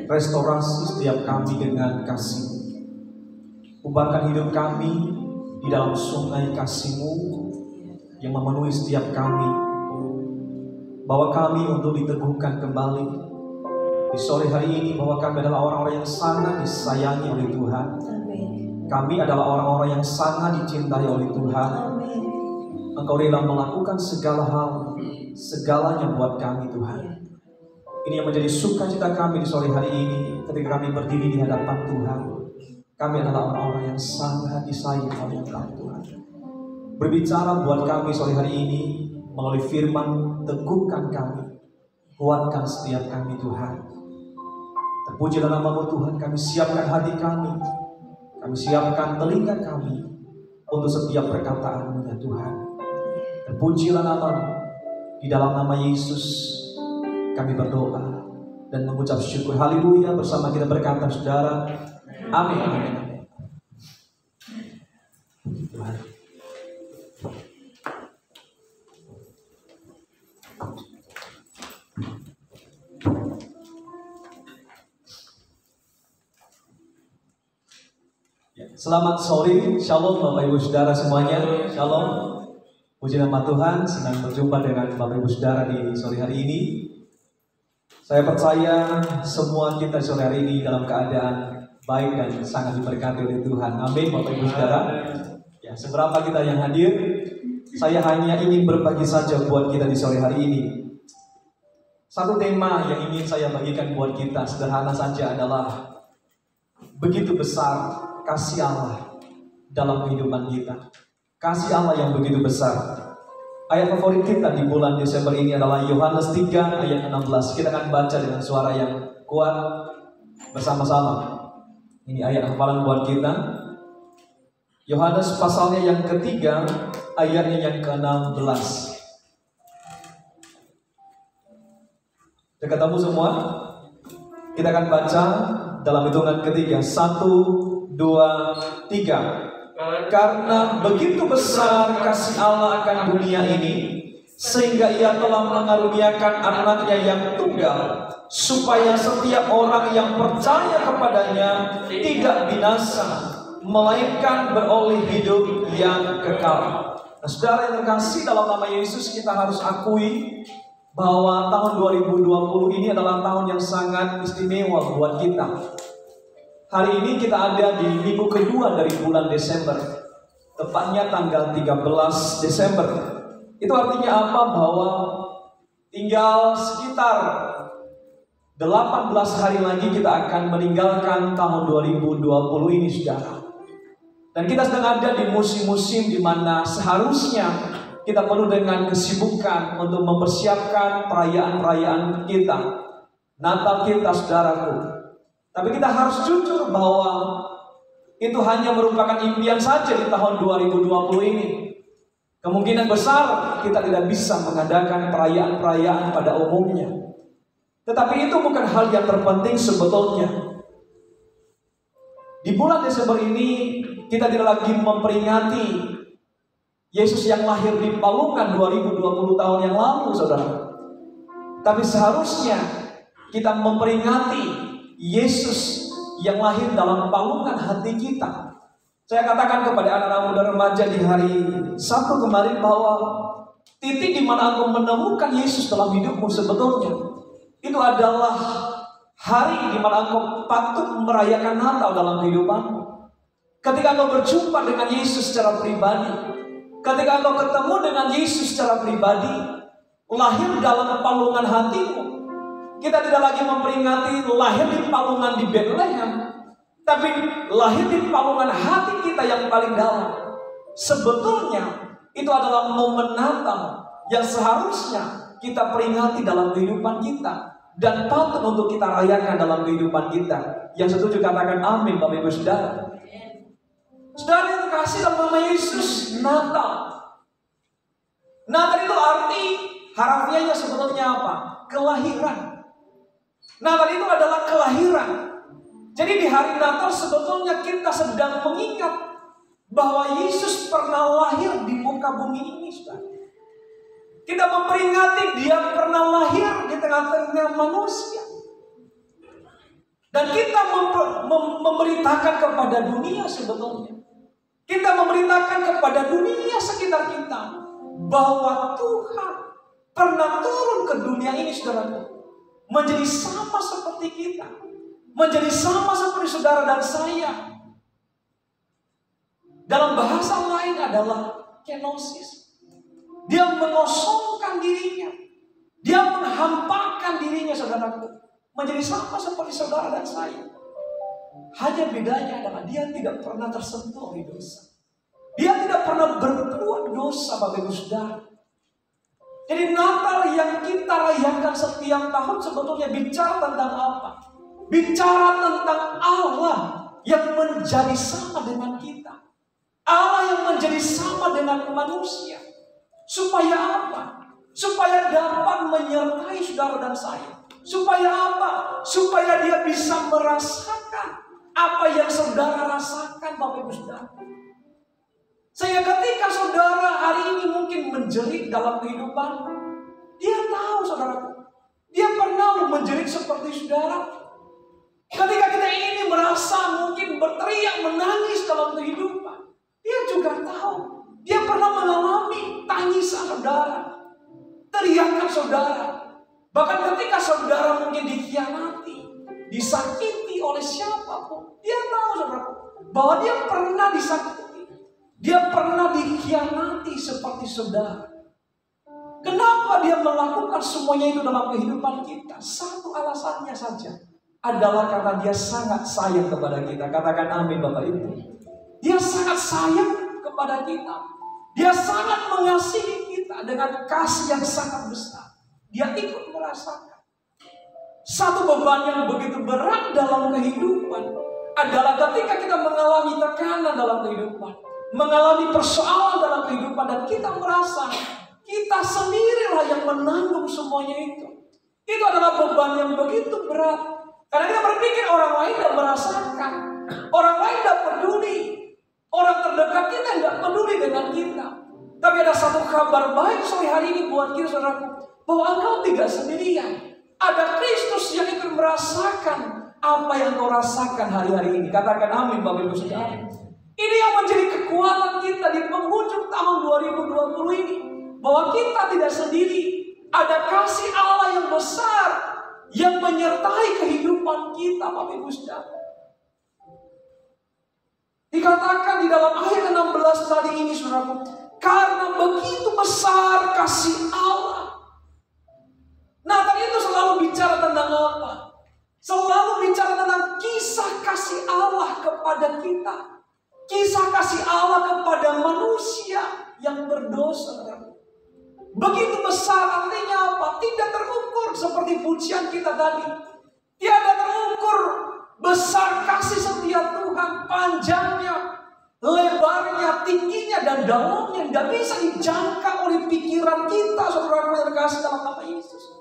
restorasi setiap kami dengan kasih. Ubahkan hidup kami di dalam sungai kasih-Mu yang memenuhi setiap kami. Bawa kami untuk diteguhkan kembali di sore hari ini, bahwa kami adalah orang-orang yang sangat disayangi oleh Tuhan. Kami adalah orang-orang yang sangat dicintai oleh Tuhan. Engkau rela melakukan segala hal, segalanya buat kami, Tuhan. Ini yang menjadi sukacita kami di sore hari ini ketika kami berdiri di hadapan Tuhan. Kami adalah orang-orang yang sangat disayang oleh Engkau, Tuhan. Berbicara buat kami sore hari ini melalui firman, teguhkan kami, kuatkan setiap kami, Tuhan. Terpujilah nama-Mu, Tuhan. Kami siapkan hati kami, kami siapkan telinga kami untuk setiap perkataan-Mu, ya Tuhan. Terpujilah nama-Mu. Di dalam nama Yesus kami berdoa dan mengucap syukur. Haleluya. Bersama kita berkata, saudara, amin. Amin. Tuhan. Selamat sore, shalom Bapak Ibu Saudara semuanya, shalom. Puji nama Tuhan, senang berjumpa dengan Bapak Ibu Saudara di sore hari ini. Saya percaya semua kita sore hari ini dalam keadaan baik dan sangat diberkati oleh Tuhan. Amin, Bapak Ibu Saudara. Ya, seberapa kita yang hadir, saya hanya ingin berbagi saja buat kita di sore hari ini. Satu tema yang ingin saya bagikan buat kita sederhana saja adalah begitu besar kasih Allah dalam kehidupan kita. Kasih Allah yang begitu besar. Ayat favorit kita di bulan Desember ini adalah Yohanes 3 ayat 16. Kita akan baca dengan suara yang kuat bersama-sama. Ini ayat hafalan buat kita. Yohanes pasalnya yang ketiga, ayatnya yang ke-16. Sudah ketemu semua? Kita akan baca dalam hitungan ketiga. 1, 2, 3. Karena begitu besar kasih Allah akan dunia ini, sehingga Ia telah mengaruniakan anaknya yang tunggal, supaya setiap orang yang percaya kepadanya tidak binasa, melainkan beroleh hidup yang kekal. Nah, saudara yang terkasih, dalam nama Yesus kita harus akui bahwa tahun 2020 ini adalah tahun yang sangat istimewa buat kita. Hari ini kita ada di minggu kedua dari bulan Desember, tepatnya tanggal 13 Desember. Itu artinya apa? Bahwa tinggal sekitar 18 hari lagi kita akan meninggalkan tahun 2020 ini, saudara. Dan kita sedang ada di musim-musim di mana seharusnya kita penuh dengan kesibukan untuk mempersiapkan perayaan-perayaan kita, Natal kita, saudaraku. Tapi kita harus jujur bahwa itu hanya merupakan impian saja di tahun 2020 ini. Kemungkinan besar kita tidak bisa mengadakan perayaan-perayaan pada umumnya. Tetapi itu bukan hal yang terpenting sebetulnya. Di bulan Desember ini kita tidak lagi memperingati Yesus yang lahir di Palungan 2020 tahun yang lalu, saudara. Tapi seharusnya kita memperingati Yesus yang lahir dalam palungan hati kita. Saya katakan kepada anak-anak muda remaja di hari Sabtu kemarin bahwa titik di mana engkau menemukan Yesus dalam hidupmu sebetulnya itu adalah hari di mana engkau patut merayakan Natal dalam kehidupanmu. Ketika engkau berjumpa dengan Yesus secara pribadi, ketika engkau ketemu dengan Yesus secara pribadi, lahir dalam palungan hatimu. Kita tidak lagi memperingati lahir di palungan di Bethlehem, tapi lahir di palungan hati kita yang paling dalam. Sebetulnya itu adalah momen Natal yang seharusnya kita peringati dalam kehidupan kita dan patut untuk kita rayakan dalam kehidupan kita. Yang setuju katakan amin, Bapak Ibu Saudara. Saudara yang terkasih dalam nama Yesus, Natal. Natal itu arti harafiahnya sebetulnya apa? Kelahiran. Natal itu adalah kelahiran. Jadi di hari Natal sebetulnya kita sedang mengingat bahwa Yesus pernah lahir di muka bumi ini, saudara. Kita memperingati Dia pernah lahir di tengah-tengah manusia. Dan kita memberitakan kepada dunia sebetulnya. Kita memberitakan kepada dunia sekitar kita bahwa Tuhan pernah turun ke dunia ini, saudaraku, menjadi sama seperti kita, menjadi sama seperti saudara dan saya. Dalam bahasa lain adalah kenosis. Dia mengosongkan dirinya, dia menghampakan dirinya, saudaraku, menjadi sama seperti saudara dan saya. Hanya bedanya adalah dia tidak pernah tersentuh oleh dosa. Dia tidak pernah berbuat dosa, Bapak Ibu Saudara. Jadi Natal yang kita rayakan setiap tahun sebetulnya bicara tentang apa? Bicara tentang Allah yang menjadi sama dengan kita. Allah yang menjadi sama dengan manusia. Supaya apa? Supaya dapat menyertai saudara dan saya. Supaya apa? Supaya dia bisa merasakan apa yang saudara rasakan, Bapak Ibu Saudara. Sehingga ketika saudara hari ini mungkin menjerit dalam kehidupan, dia tahu, saudaraku, dia pernah menjerit seperti saudara. Ketika kita ini merasa mungkin berteriak, menangis dalam kehidupan, dia juga tahu, dia pernah mengalami tangisan saudara, teriakan saudara. Bahkan ketika saudara mungkin dikhianati, disakiti oleh siapapun, dia tahu, saudaraku, bahwa dia pernah disakiti. Dia pernah dikhianati seperti saudara. Kenapa dia melakukan semuanya itu dalam kehidupan kita? Satu alasannya saja, adalah karena dia sangat sayang kepada kita. Katakan amin, Bapak Ibu. Dia sangat sayang kepada kita. Dia sangat mengasihi kita dengan kasih yang sangat besar. Dia ikut merasakan. Satu beban yang begitu berat dalam kehidupan adalah ketika kita mengalami tekanan dalam kehidupan, mengalami persoalan dalam kehidupan, dan kita merasa kita sendirilah yang menanggung semuanya itu. Itu adalah beban yang begitu berat. Karena kita berpikir orang lain tidak merasakan, orang lain tidak peduli, orang terdekat kita tidak peduli dengan kita. Tapi ada satu kabar baik sore hari ini buat kita, saudaraku, bahwa engkau tidak sendirian. Ada Kristus yang ikut merasakan apa yang kau rasakan hari-hari ini. Katakan amin, Bapak Ibu Saudara. Ini yang menjadi kekuatan kita di penghujung tahun 2020 ini. Bahwa kita tidak sendiri. Ada kasih Allah yang besar yang menyertai kehidupan kita, Bapak Ibu Saudara. Dikatakan di dalam ayat 16 tadi ini, saudaraku, karena begitu besar kasih Allah. Natal itu selalu bicara tentang apa? Selalu bicara tentang kisah kasih Allah kepada kita. Kisah kasih Allah kepada manusia yang berdosa. Begitu besar, artinya apa? Tidak terukur seperti pujian kita tadi. Tiada terukur besar kasih setiap Tuhan, panjangnya, lebarnya, tingginya, dan dalamnya tidak bisa dijangka oleh pikiran kita, saudara yang kasih dalam nama Yesus.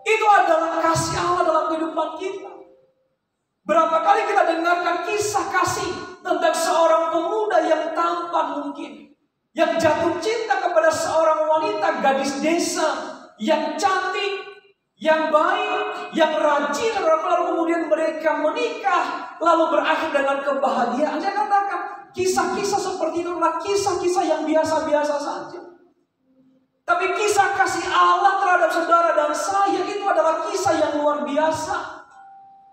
Itu adalah kasih Allah dalam kehidupan kita. Berapa kali kita dengarkan kisah kasih tentang seorang pemuda yang tampan mungkin, yang jatuh cinta kepada seorang wanita gadis desa yang cantik, yang baik, yang rajin, lalu kemudian mereka menikah, lalu berakhir dengan kebahagiaan. Saya katakan, kisah-kisah seperti itu adalah kisah-kisah yang biasa-biasa saja. Tapi kisah kasih Allah terhadap saudara dan saya itu adalah kisah yang luar biasa.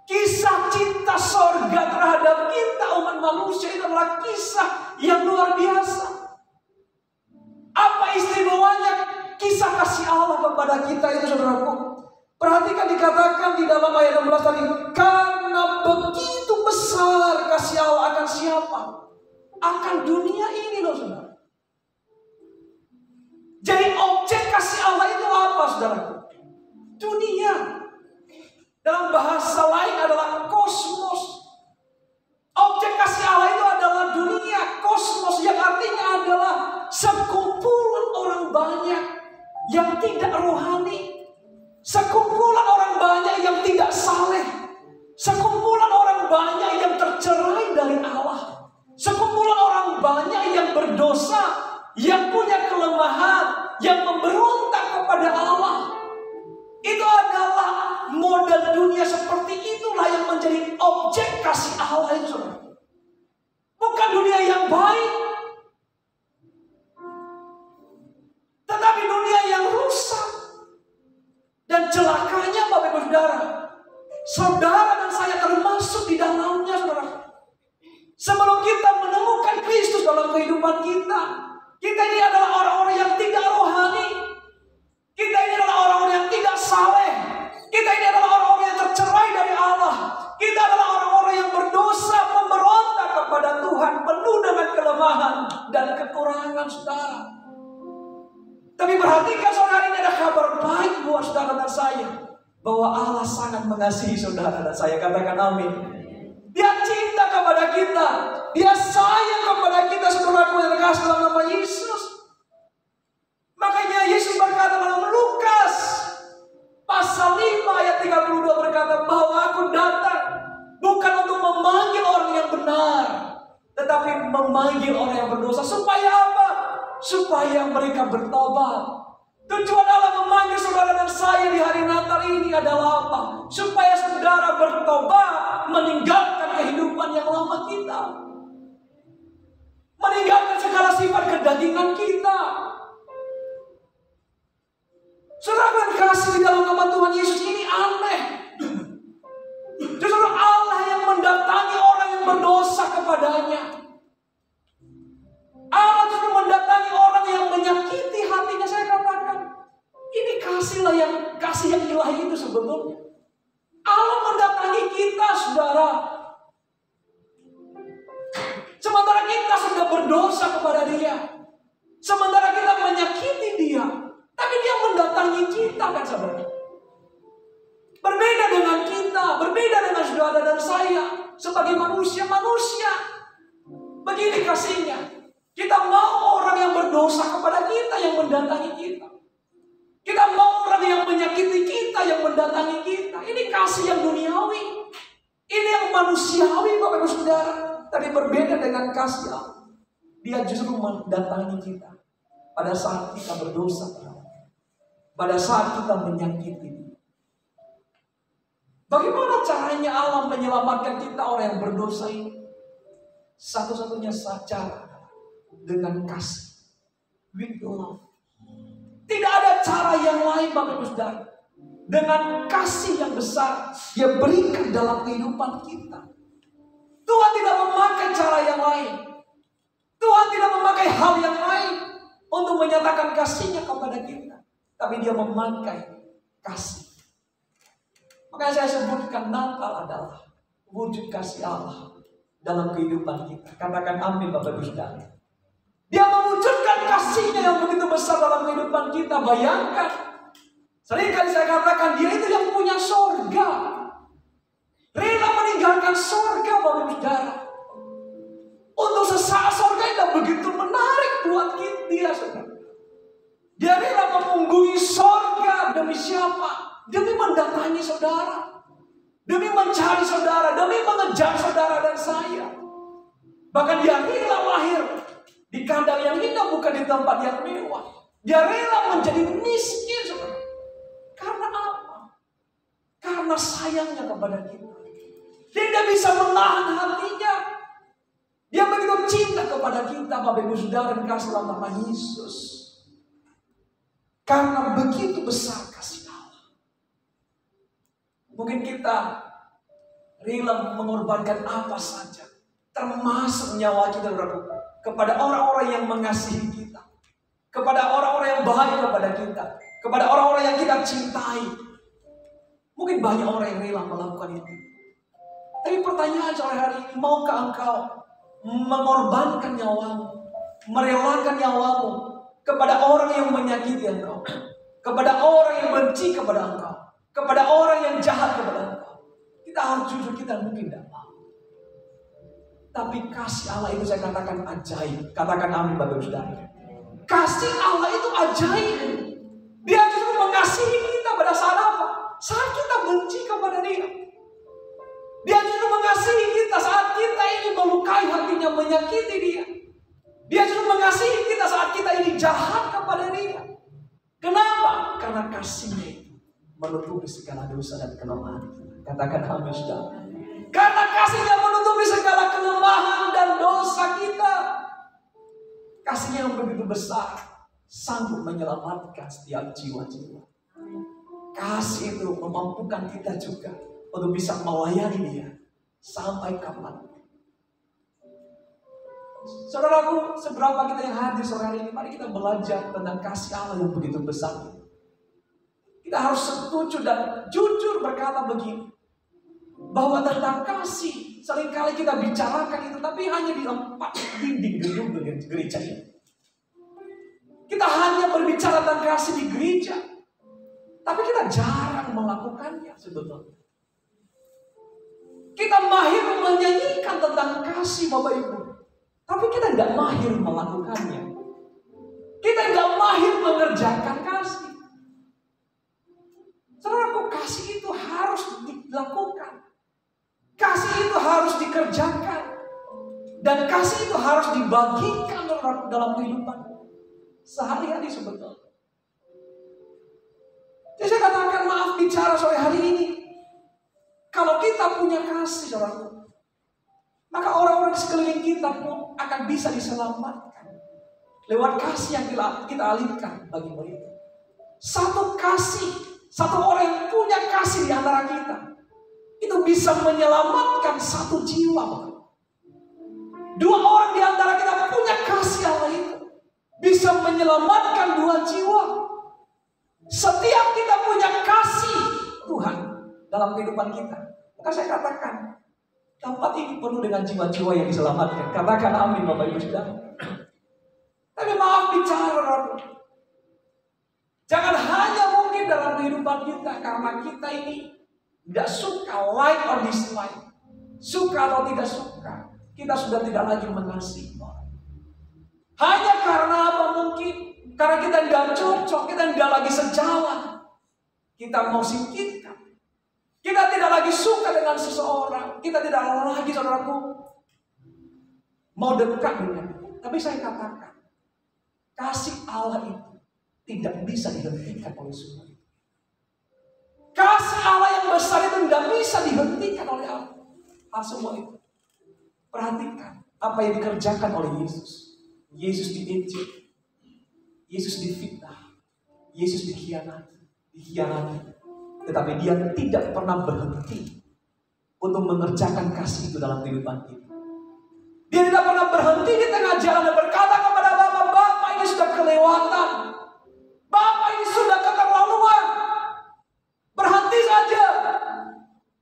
Kisah cinta sorga terhadap kita umat manusia itu adalah kisah yang luar biasa. Apa istimewanya kisah kasih Allah kepada kita itu, saudaraku? Perhatikan dikatakan di dalam ayat 16 tadi, karena begitu besar kasih Allah akan siapa? Akan dunia ini loh, saudara. Jadi objek kasih Allah itu apa, saudaraku? Dunia. Dalam bahasa lain adalah kosmos. Objek kasih Allah itu adalah dunia, kosmos, yang artinya adalah sekumpulan orang banyak yang tidak rohani, sekumpulan orang banyak yang tidak saleh, sekumpulan orang banyak yang tercerai dari Allah, sekumpulan orang banyak yang berdosa, yang punya kelemahan, yang memberontak kepada Allah. Itu adalah model dunia dunia seperti itulah yang menjadi objek kasih Allah itu, saudara. Bukan dunia yang baik, tetapi dunia yang rusak. Dan celakanya Bapak Ibu Saudara, saudara dan saya termasuk di dalamnya, saudara. Sebelum kita menemukan Kristus dalam kehidupan kita, kita ini adalah orang-orang yang tidak rohani. Kita ini adalah orang-orang yang tidak saleh. Kita ini adalah orang-orang yang tercerai dari Allah. Kita adalah orang-orang yang berdosa, memberontak kepada Tuhan, penuh dengan kelemahan dan kekurangan, saudara. Tapi perhatikan, saudara, ini ada kabar baik buat saudara dan saya, bahwa Allah sangat mengasihi saudara dan saya. Katakan amin. Dia cinta kepada kita, Dia sayang kepada kita, saudaraku yang terkasih dalam nama Yesus. Makanya Yesus berkata dalam Lukas pasal 5 ayat 32 berkata bahwa aku datang bukan untuk memanggil orang yang benar, tetapi memanggil orang yang berdosa. Supaya apa? Supaya mereka bertobat. Tujuan Allah memanggil saudara dan saya di hari Natal ini adalah apa? Supaya saudara bertobat, meninggalkan kehidupan yang lama kita, meninggalkan segala sifat kedagingan kita. Saudara yang kasih di dalam nama Tuhan Yesus, ini aneh. Justru Allah yang mendatangi orang yang berdosa kepadanya. Allah justru mendatangi orang yang menyakiti hatinya. Saya katakan, ini kasihlah yang kasih yang ilahi itu sebetulnya. Allah mendatangi kita, saudara. Sementara kita sudah berdosa kepada Dia, sementara kita menyakiti Dia, tapi Dia mendatangi kita, kan saudara. Berbeda dengan kita, berbeda dengan saudara dan saya sebagai manusia-manusia. Begini kasihnya. Kita mau orang yang berdosa kepada kita yang mendatangi kita. Kita mau orang yang menyakiti kita yang mendatangi kita. Ini kasih yang duniawi. Ini yang manusiawi, Bapak Ibu Saudara. Tapi berbeda dengan kasih Allah. Dia justru mendatangi kita pada saat kita berdosa, pada saat kita menyakiti. Bagaimana caranya Allah menyelamatkan kita orang yang berdosa ini? Satu-satunya cara dengan kasih, with love. Tidak ada cara yang lain, Bapak Ibu Saudara. Dengan kasih yang besar Dia berikan dalam kehidupan kita. Tuhan tidak memakai cara yang lain. Tuhan tidak memakai hal yang lain untuk menyatakan kasih-Nya kepada kita, tapi Dia memakai kasih. Makanya saya sebutkan Natal adalah wujud kasih Allah dalam kehidupan kita. Katakan amin, Bapak Ibu Saudara. Dia mewujudkan kasih-Nya yang begitu besar dalam kehidupan kita. Bayangkan, seringkali saya katakan Dia itu yang punya sorga, rela meninggalkan sorga, Bapak Ibu Saudara. Untuk sesaat sorga itu begitu menarik buat Dia, saudara. Dia rela memunggungi sorga demi siapa? Demi mendatangi saudara, demi mencari saudara, demi mengejar saudara dan saya. Bahkan Dia rela lahir di kandang yang indah, bukan di tempat yang mewah. Dia rela menjadi miskin, saudara. Karena apa? Karena sayangnya kepada kita. Dia tidak bisa menahan hatinya. Dia begitu cinta kepada kita, Bapak Ibu Saudara dan kasih dalam nama Yesus. Karena begitu besar kasih Allah. Mungkin kita rela mengorbankan apa saja, termasuk nyawa kita, kepada orang-orang yang mengasihi kita, kepada orang-orang yang baik kepada kita, kepada orang-orang yang kita cintai. Mungkin banyak orang yang rela melakukan itu. Tapi pertanyaan sore hari ini, maukah engkau mengorbankan nyawamu, merelakan nyawamu kepada orang yang menyakiti engkau, kepada orang yang benci kepada engkau, kepada orang yang jahat kepada engkau? Kita harus jujur, kita mungkin tidak mau. Tapi kasih Allah itu saya katakan ajaib. Katakan amin, Bapak Ibu Saudara. Kasih Allah itu ajaib. Dia justru mengasihi kita pada saat apa? Saat kita benci kepada Dia. Dia justru mengasihi kita saat kita ini melukai hatinya, menyakiti Dia. Dia justru mengasihi kita saat kita ini jahat kepada Dia. Kenapa? Karena kasih-Nya itu menutupi segala dosa dan kelemahan kita. Katakan amin, saudara. Karena kasih-Nya menutupi segala kelemahan dan dosa kita. Kasih-Nya yang begitu besar, sanggup menyelamatkan setiap jiwa-jiwa. Kasih itu memampukan kita juga untuk bisa melayani Dia sampai kapan. Saudaraku, seberapa kita yang hadir sore hari ini, mari kita belajar tentang kasih Allah yang begitu besar. Kita harus setuju dan jujur berkata begini, bahwa tentang kasih seringkali kita bicarakan itu, tapi hanya di 4 dinding gedung gereja ini. Kita hanya berbicara tentang kasih di gereja, tapi kita jarang melakukannya sebetulnya. Kita mahir menyanyikan tentang kasih Bapak Ibu, tapi kita tidak mahir melakukannya. Kita tidak mahir mengerjakan kasih. Saudaraku, kasih itu harus dilakukan. Kasih itu harus dikerjakan. Dan kasih itu harus dibagikan dalam kehidupan sehari-hari sebetulnya. Jadi saya katakan, maaf bicara sore hari ini, kalau kita punya kasih, saudaraku, maka orang-orang di sekeliling kita pun akan bisa diselamatkan lewat kasih yang kita alihkan bagi mereka. Satu orang yang punya kasih di antara kita, itu bisa menyelamatkan 1 jiwa. 2 orang di antara kita punya kasih Allah itu bisa menyelamatkan 2 jiwa. Setiap kita punya kasih Tuhan dalam kehidupan kita, maka saya katakan, tempat ini penuh dengan jiwa-jiwa yang diselamatkan. Katakan amin Bapak Ibu Saudara. Tapi maaf bicara, jangan hanya mungkin dalam kehidupan kita, karena kita ini tidak suka like or dislike, suka atau tidak suka, kita sudah tidak lagi mengasihi orang. Hanya karena apa mungkin? Karena kita tidak cocok, kita tidak lagi sejalan, kita mau singkirkan. Kita tidak lagi suka dengan seseorang, kita tidak lagi, saudaraku, mau dekat dengan. Tapi saya katakan, kasih Allah itu tidak bisa dihentikan oleh semua. Kasih Allah yang besar itu tidak bisa dihentikan oleh Allah semua itu. Perhatikan apa yang dikerjakan oleh Yesus. Yesus diinjek, Yesus difitnah, Yesus dikhianati. Tetapi Dia tidak pernah berhenti untuk mengerjakan kasih itu dalam kehidupan kita. Dia tidak pernah berhenti di tengah jalan dan berkata kepada Bapa, Bapak ini sudah kelewatan, Bapak ini sudah keterlaluan, berhenti saja.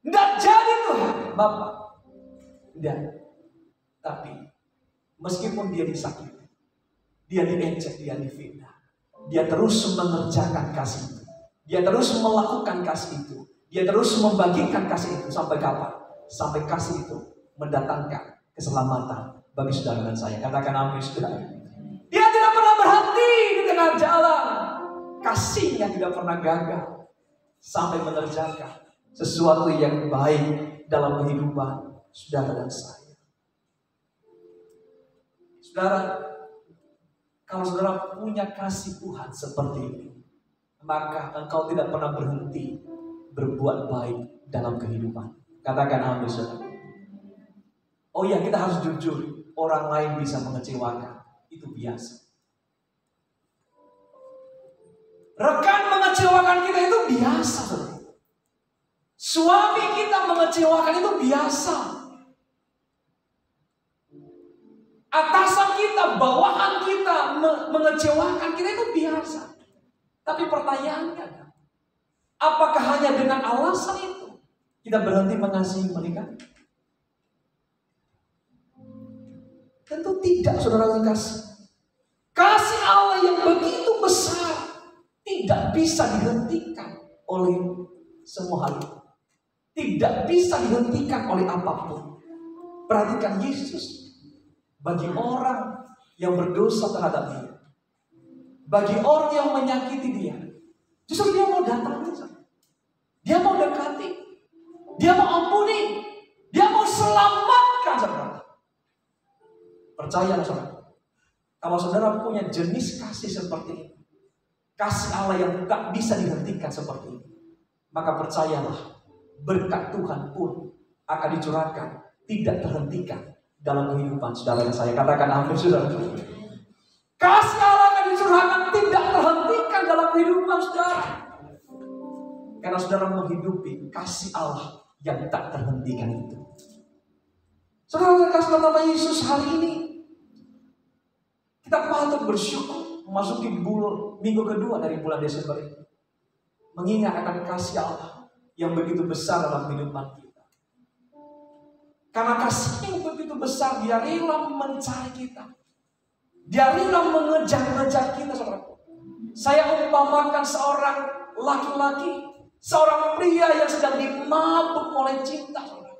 Tidak jadi Tuhan, Bapak. Tidak. Tapi meskipun Dia disakiti, Dia diejek, Dia difitnah, Dia terus mengerjakan kasih itu. Dia terus melakukan kasih itu. Dia terus membagikan kasih itu. Sampai kapan? Sampai kasih itu mendatangkan keselamatan bagi saudara dan saya. Katakan amin, saudara. Dia tidak pernah berhenti di tengah jalan. Kasih-Nya tidak pernah gagal sampai mengerjakan sesuatu yang baik dalam kehidupan saudara dan saya. Saudara, kalau saudara punya kasih Tuhan seperti ini, maka engkau tidak pernah berhenti berbuat baik dalam kehidupan. Katakan amin, saudara. Oh iya, kita harus jujur. Orang lain bisa mengecewakan. Itu biasa. Rekan mengecewakan kita itu biasa, saudara. Suami kita mengecewakan itu biasa. Atasan kita, bawahan kita mengecewakan kita itu biasa. Tapi pertanyaannya, apakah hanya dengan alasan itu kita berhenti mengasihi mereka? Tentu tidak, saudara kasih. Kasih Allah yang begitu besar tidak bisa dihentikan oleh semua hal itu. Tidak bisa dihentikan oleh apapun. Perhatikan Yesus. Bagi orang yang berdosa terhadap Dia, bagi orang yang menyakiti Dia, justru Dia mau datangi, Dia mau dekati, Dia mau ampuni, Dia mau selamatkan, saudara. Percayalah, saudara. Kalau saudara punya jenis kasih seperti ini, kasih Allah yang tak bisa dihentikan seperti ini, maka percayalah, berkat Tuhan pun akan dicurahkan, tidak terhentikan dalam kehidupan saudara dan saya. Katakan amin, saudara. Kasih Allah akan dicurahkan, tidak terhentikan dalam kehidupan saudara. Karena saudara menghidupi kasih Allah yang tak terhentikan itu. Saudara, kasih nama Yesus hari ini, kita patut bersyukur memasuki minggu kedua dari bulan Desember ini. Mengingat akan kasih Allah yang begitu besar dalam kehidupan kita. Karena kasih yang begitu besar, Dia rela mencari kita. Dia rela mengejar-ngejar kita, saudara. Saya umpamakan seorang laki-laki, seorang pria yang sedang dimabuk oleh cinta, saudara.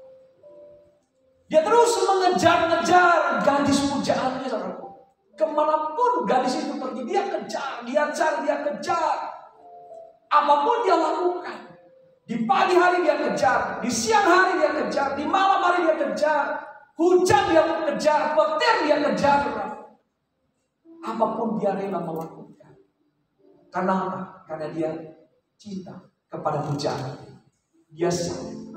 Dia terus mengejar-ngejar gadis pujaannya, saudara. Kemanapun gadis itu pergi, dia kejar, dia cari, dia kejar. Apapun dia lakukan, di pagi hari dia kejar, di siang hari dia kejar, di malam hari dia kejar, hujan dia kejar, petir dia kejar. Apapun dia rela melakukan. Karena apa? Karena dia cinta kepada pujaan. Dia sayang.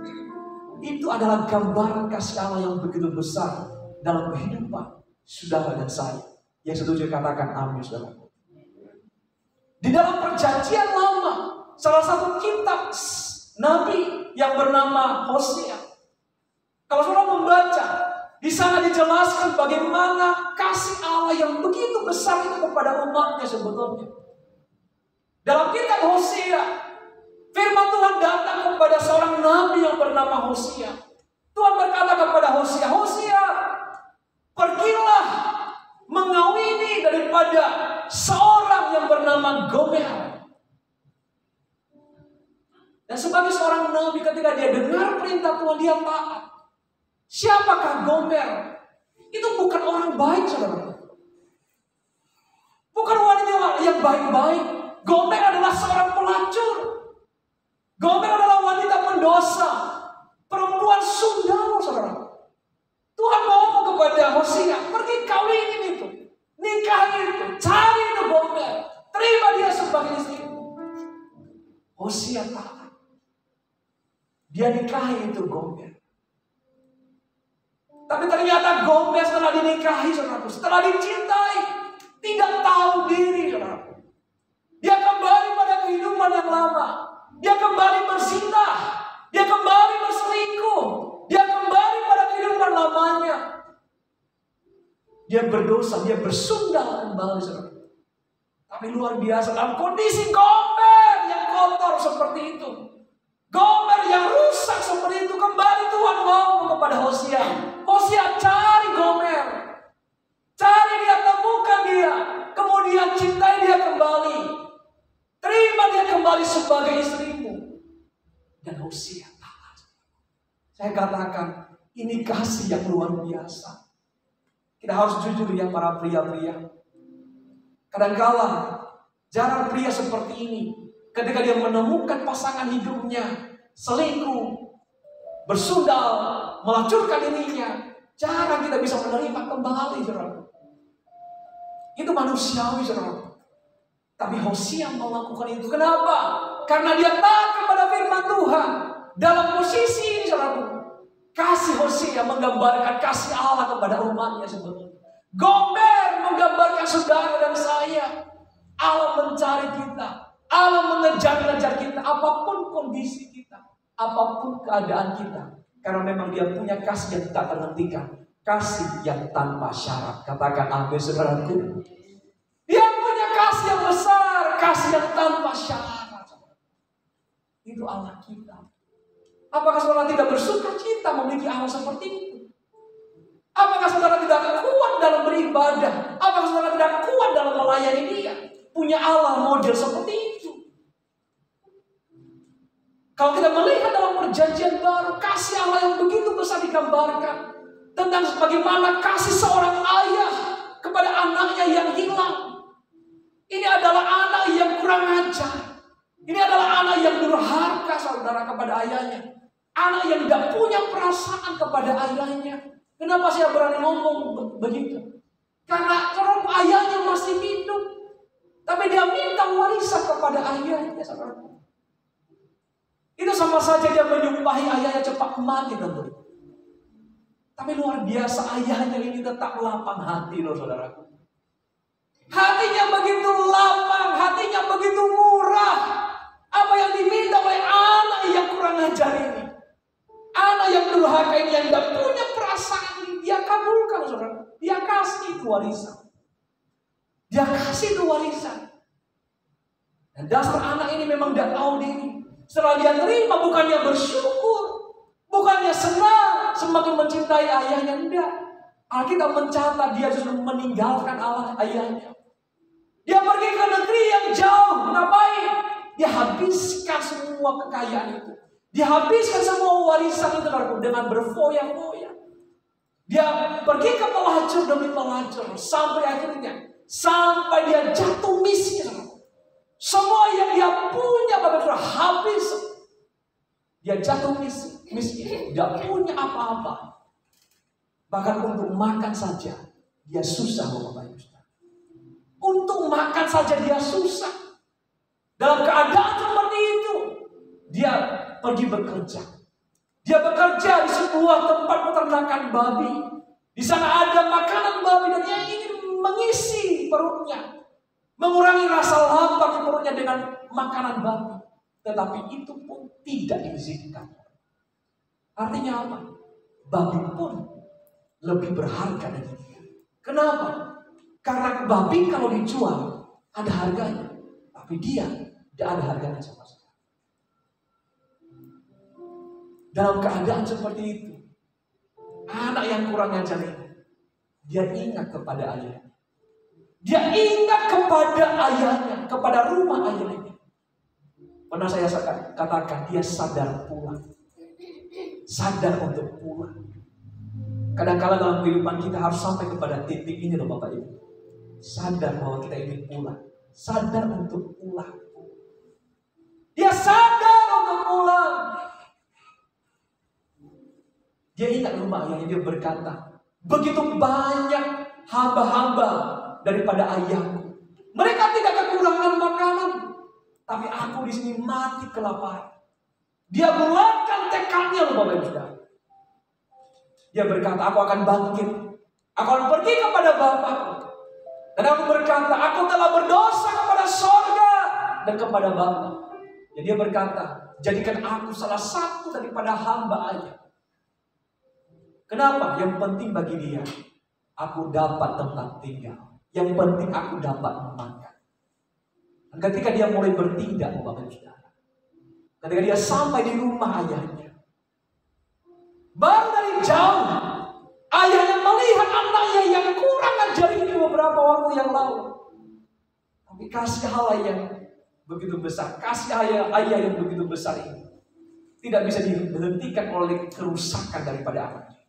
Itu adalah gambaran kasih Allah yang begitu besar dalam kehidupan saudara dan saya. Yang setuju katakan amin, saudara. Di dalam perjanjian lama, salah satu kitab Nabi yang bernama Hosea. Kalau saudara membaca, di sana dijelaskan bagaimana kasih Allah yang begitu besar itu kepada umatnya sebetulnya. Dalam kitab Hosea, firman Tuhan datang kepada seorang nabi yang bernama Hosea. Tuhan berkata kepada Hosea, Hosea, pergilah mengawini daripada seorang yang bernama Gomer. Dan sebagai seorang nabi, ketika dia dengar perintah Tuhan, dia taat. Siapakah Gomer? Itu bukan orang baik, saudara. Bukan wanita yang baik-baik. Gomer adalah seorang pelacur. Gomer adalah wanita pendosa, perempuan sundal, saudara. Tuhan ngomong kepada Hosea, pergi kawinin itu, nikahi itu, cari itu Gomer, terima dia sebagai istrimu. Hosea taat. Dia nikahi itu Gomer. Tapi ternyata Gomer setelah dinikahi, saudaraku, setelah dicintai, tidak tahu diri, saudaraku. Dia kembali pada kehidupan yang lama. Dia kembali berzina. Dia kembali berselingkuh. Dia kembali pada kehidupan lamanya. Dia berdosa, dia bersundal kembali, saudara. Tapi luar biasa, dalam kondisi Gomer yang kotor seperti itu, Gomer yang rusak seperti itu, kembali Tuhan ngomong kepada Hosea, Hosea, cari Gomer, cari dia, temukan dia, kemudian cintai dia kembali, terima dia kembali sebagai istrimu. Dan Hosea taat. Saya katakan, ini kasih yang luar biasa. Kita harus jujur ya para pria-pria. Kadang-kala jarang pria seperti ini. Ketika dia menemukan pasangan hidupnya selingkuh, bersundal, melacurkan dirinya, jarang kita bisa menerima kembali, saudara. Itu manusiawi, saudara. Tapi Hosea melakukan itu. Kenapa? Karena dia taat kepada firman Tuhan. Dalam posisi ini, saudara, kasih Hosea menggambarkan kasih Allah kepada umatnya sebetulnya. Gomer menggambarkan saudara dan saya. Allah mencari kita. Allah mengejar-ngejar kita. Apapun kondisi kita. Apapun keadaan kita. Karena memang dia punya kasih yang tak terhentikan. Kasih yang tanpa syarat. Katakan amin, saudaraku. Dia punya kasih yang besar. Kasih yang tanpa syarat. Itu Allah kita. Apakah saudara tidak bersuka cita memiliki Allah seperti itu? Apakah saudara tidak kuat dalam beribadah? Apakah saudara tidak kuat dalam melayani Dia? Punya Allah model seperti itu. Kalau kita melihat dalam perjanjian baru, kasih Allah yang begitu besar digambarkan. Tentang bagaimana kasih seorang ayah kepada anaknya yang hilang. Ini adalah anak yang kurang ajar. Ini adalah anak yang durhaka, saudara, kepada ayahnya. Anak yang tidak punya perasaan kepada ayahnya. Kenapa saya berani ngomong begitu? Karena ayahnya masih hidup. Tapi dia minta warisan kepada ayahnya, saudara. Itu sama saja dia menyumpahi ayahnya cepat mati tentu. Tapi luar biasa ayahnya ini tetap lapang hati loh saudaraku. Hatinya begitu lapang, hatinya begitu murah. Apa yang diminta oleh anak yang kurang ajar ini, anak yang durhaka ini, yang tidak punya perasaan ini, dia kabulkan saudara. Dia kasih itu warisan. Dia kasih itu warisan. Dan dasar anak ini memang tidak tahu diri. Setelah dia terima, bukannya bersyukur, bukannya senang, semakin mencintai ayahnya, enggak. Alkitab mencatat dia justru meninggalkan Allah ayahnya. Dia pergi ke negeri yang jauh. Ngapain? Dia habiskan semua kekayaan itu. Dia habiskan semua warisan itu dengan berfoya-foya. Dia pergi ke pelacur demi pelacur. Sampai dia jatuh miskin. Semua yang dia punya pada habis. Dia jatuh miskin. Dia punya apa-apa. Bahkan untuk makan saja dia susah Bapak Ibu. Untuk makan saja dia susah. Dalam keadaan seperti itu, dia pergi bekerja. Dia bekerja di sebuah tempat peternakan babi. Di sana ada makanan babi dan dia ingin mengisi perutnya, mengurangi rasa lapar di perutnya dengan makanan babi. Tetapi itu pun tidak diizinkan. Artinya apa? Babi pun lebih berharga dari dia. Kenapa? Karena babi kalau dijual ada harganya, tapi dia tidak ada harganya sama sekali. Dalam keadaan seperti itu, anak yang kurang ajar ini, dia ingat kepada ayahnya. Dia ingat kepada ayahnya, kepada rumah ayahnya. Pernah saya katakan, dia sadar pulang. Sadar untuk pulang. Kadang-kadang dalam kehidupan kita harus sampai kepada titik ini loh Bapak Ibu. Sadar bahwa kita ingin pulang. Sadar untuk pulang. Dia sadar untuk pulang. Dia ingat rumah ayahnya. Dia berkata, begitu banyak hamba-hamba daripada ayahku. Mereka tidak kekurangan makanan, tapi aku di sini mati kelaparan. Dia bulatkan tekadnya loh Bapak Ibu Saudara. Dia berkata, aku akan bangkit. Aku akan pergi kepada Bapakku. Dan aku berkata, aku telah berdosa kepada sorga dan kepada Bapa. Jadi dia berkata, jadikan aku salah satu daripada hamba ayah. Kenapa? Yang penting bagi dia, aku dapat tempat tinggal. Yang penting aku dapat makan. Dan ketika dia mulai bertindak, Bapak Ibu Saudara, ketika dia sampai di rumah ayahnya, baru dari jauh ayahnya melihat anaknya yang kurang ajar ini beberapa waktu yang lalu. Tapi kasih Allah yang begitu besar, kasih ayah yang begitu besar ini tidak bisa dihentikan oleh kerusakan daripada anaknya.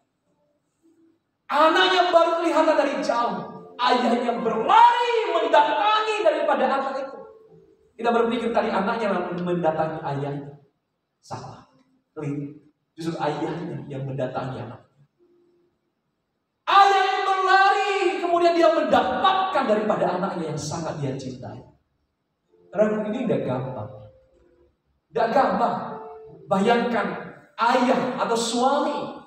Anaknya baru kelihatan dari jauh, ayahnya berlari mendatangi daripada anak itu. Kita berpikir tadi anaknya mendatangi ayahnya. Salah. Justru ayahnya yang mendatangi anak. Ayah yang berlari, kemudian dia mendapatkan daripada anaknya yang sangat dia cintai. Karena ini tidak gampang. Tidak gampang. Bayangkan ayah atau suami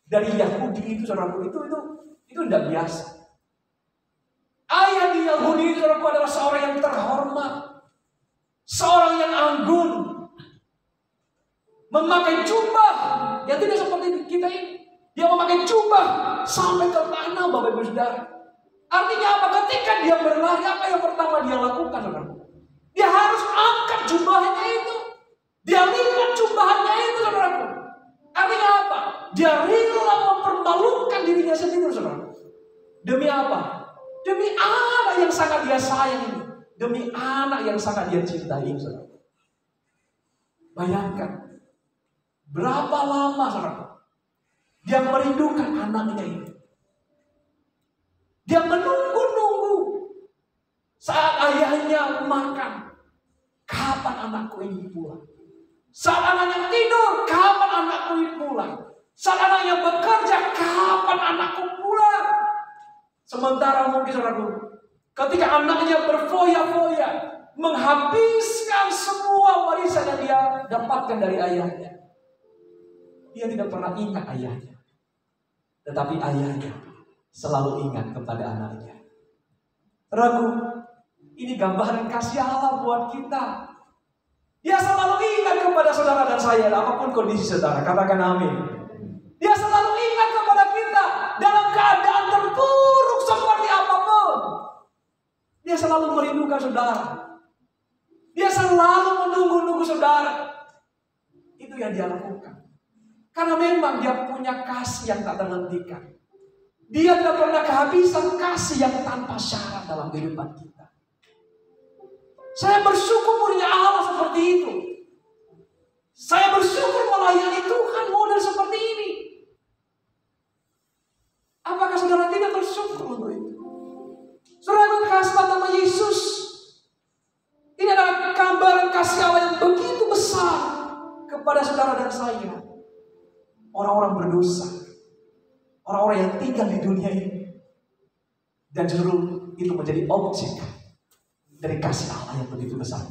dari Yahudi itu, saudaraku, itu tidak biasa. Ayah di Yahudi itu, saudaraku, adalah seorang yang terhormat, seorang yang anggun, memakai jubah yang tidak seperti kita ini. Dia memakai jubah sampai ke tanah, Bapak Ibu Saudara. Artinya apa? Ketika dia berlari, apa yang pertama dia lakukan, saudara? Dia harus angkat jubahnya itu. Dia lipat jubahnya itu, saudaraku. Artinya apa? Dia rela mempermalukan dirinya sendiri, saudara. Demi apa? Demi anak yang sangat dia sayang ini. Demi anak yang sangat dia cintai, saudara. Bayangkan berapa lama, saudara, dia merindukan anaknya ini. Dia menunggu-nunggu saat ayahnya makan. Kapan anakku ini pulang? Saat anaknya tidur, kapan anakku ini pulang? Saat anaknya bekerja, kapan anakku pulang? Sementara mungkin, saudaraku, ketika anaknya berfoya-foya, menghabiskan semua warisan yang dia dapatkan dari ayahnya. Dia tidak pernah ingat ayahnya, tetapi ayahnya selalu ingat kepada anaknya. Saudaraku, ini gambaran kasih Allah buat kita. Dia selalu ingat kepada saudara dan saya, apapun kondisi saudara, katakan amin. Dia selalu ingat kepada kita dalam keadaan terpuruk seperti apapun. Dia selalu merindukan saudara. Dia selalu menunggu-nunggu saudara. Itu yang dia lakukan. Karena memang dia punya kasih yang tak terhentikan. Dia tidak pernah kehabisan kasih yang tanpa syarat dalam kehidupan kita. Saya bersyukur punya Allah seperti itu. Saya bersyukur melayani Tuhan model seperti ini. Apakah saudara tidak bersyukur untuk itu? Saudara kasih nama Yesus. Ini adalah gambaran kasih Allah yang begitu besar kepada saudara dan saya. Orang-orang berdosa. Orang-orang yang tinggal di dunia ini. Dan justru itu menjadi objek dari kasih Allah yang begitu besar.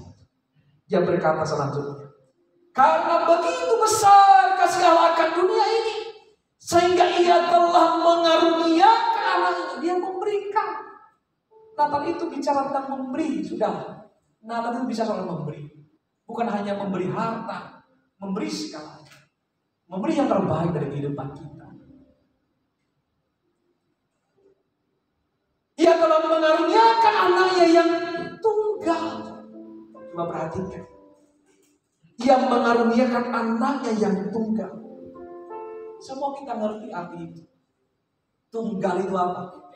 Dia berkata selanjutnya, karena begitu besar kasih Allah akan dunia ini, sehingga ia telah mengaruniakan anaknya. Dia memberikan. Natal itu bicara tentang memberi, sudah. Natal itu bicara soal memberi. Bukan hanya memberi harta, memberi segalanya. Memberi yang terbaik dari kehidupan kita. Ia telah mengaruniakan anaknya yang tunggal. Coba perhatikan. Ia mengaruniakan anaknya yang tunggal. Semua kita ngerti arti itu. Tunggal itu apa?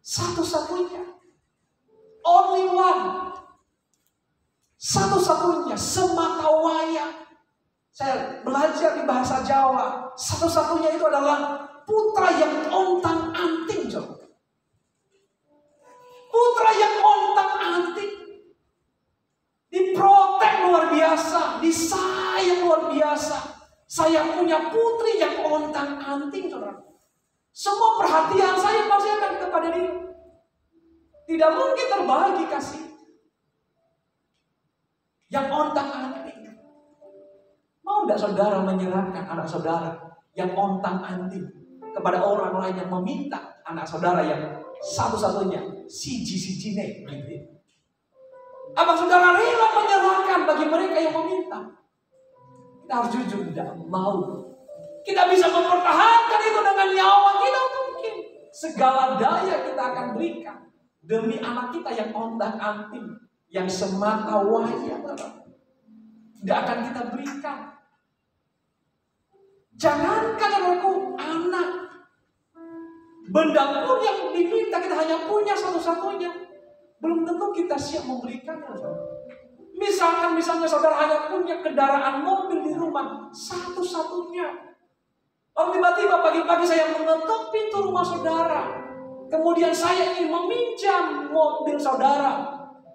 Satu-satunya. Only one. Satu-satunya. Sematawayang. Saya belajar di bahasa Jawa. Satu-satunya itu adalah putra yang ontang anting. Coba. Putra yang ontang-anting, diprotek luar biasa, disayang luar biasa. Saya punya putri yang ontang-anting, saudara. Semua perhatian saya pasti akan kepada dia. Tidak mungkin terbagi kasih. Yang ontang-anting. Mau tidak saudara menyerahkan anak saudara yang ontang-anting kepada orang lain yang meminta anak saudara yang satu-satunya siji-sijine gitu. Apa saudara rela menyerahkan bagi mereka yang meminta? Kita harus jujur, tidak mau. Kita bisa mempertahankan itu dengan nyawa kita mungkin. Segala daya kita akan berikan demi anak kita yang ontang-anting, yang sematawayang. Tidak akan kita berikan. Jangankan aku anak, benda pun yang diminta kita hanya punya satu-satunya. Belum tentu kita siap memberikannya. Misalnya saudara hanya punya kendaraan mobil di rumah satu-satunya. Lalu tiba-tiba pagi-pagi saya mengetuk pintu rumah saudara. Kemudian saya ingin meminjam mobil saudara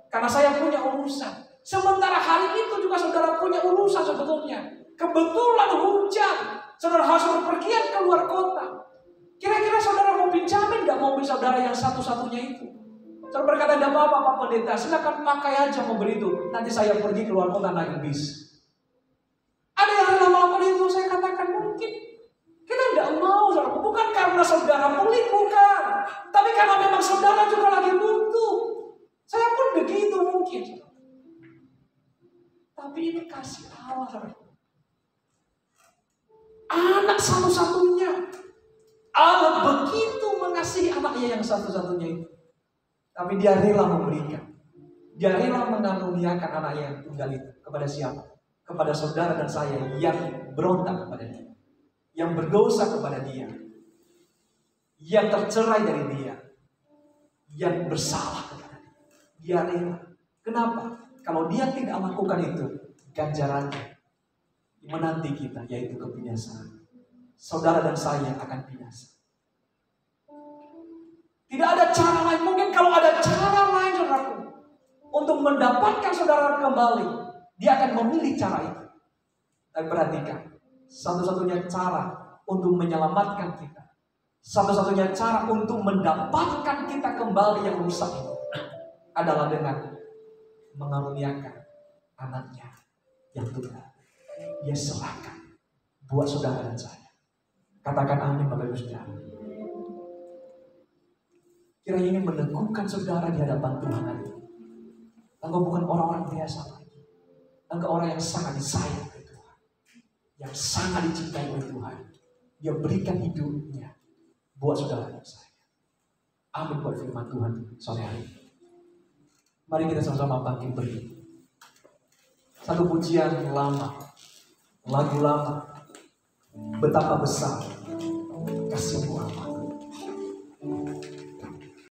karena saya punya urusan. Sementara hari itu juga saudara punya urusan sebetulnya. Kebetulan hujan, saudara harus berpergian keluar kota. Kira-kira saudara mau pinjamin gak mobil saudara yang satu-satunya itu? Saudara berkata, tidak apa-apa Pak Pendeta, silakan pakai aja mobil itu. Nanti saya pergi keluar kota naik bis. Ada yang rela melakukan itu? Saya katakan mungkin. Kita tidak mau, saudara. Bukan karena saudara pelit, bukan. Tapi karena memang saudara juga lagi butuh. Saya pun begitu mungkin. Tapi ini kasih Allah, saudara. Anak satu-satunya. Allah begitu mengasihi anaknya yang satu-satunya itu. Tapi dia rela memberikan. Dia rela mengaruniakan anaknya yang tunggal itu. Kepada siapa? Kepada saudara dan saya yang berontak kepada dia. Yang berdosa kepada dia. Yang tercerai dari dia. Yang bersalah kepada dia. Dia rela. Kenapa? Kalau dia tidak melakukan itu, ganjarannya menanti kita, yaitu kebinasaan. Saudara dan saya akan binasa. Tidak ada cara lain. Mungkin kalau ada cara lain, saudaraku, untuk mendapatkan saudara kembali, dia akan memilih cara itu. Dan perhatikan, satu-satunya cara untuk menyelamatkan kita, satu-satunya cara untuk mendapatkan kita kembali yang rusak itu adalah dengan mengaruniakan anaknya yang tunggal. Dia serahkan buat saudara dan saya. Katakan amin Bapak Ibu Saudara. Kiranya ini meneguhkan saudara di hadapan Tuhan hari ini. Engkau bukan orang-orang biasa lagi. Engkau orang yang sangat disayang oleh Tuhan. Yang sangat dicintai oleh Tuhan. Dia berikan hidupnya buat saudara dan saya. Amin buat firman Tuhan sore hari ini. Mari kita sama-sama bangkit berdiri. Satu pujian lama, lagu lama. Betapa besar kasih-Mu Allah.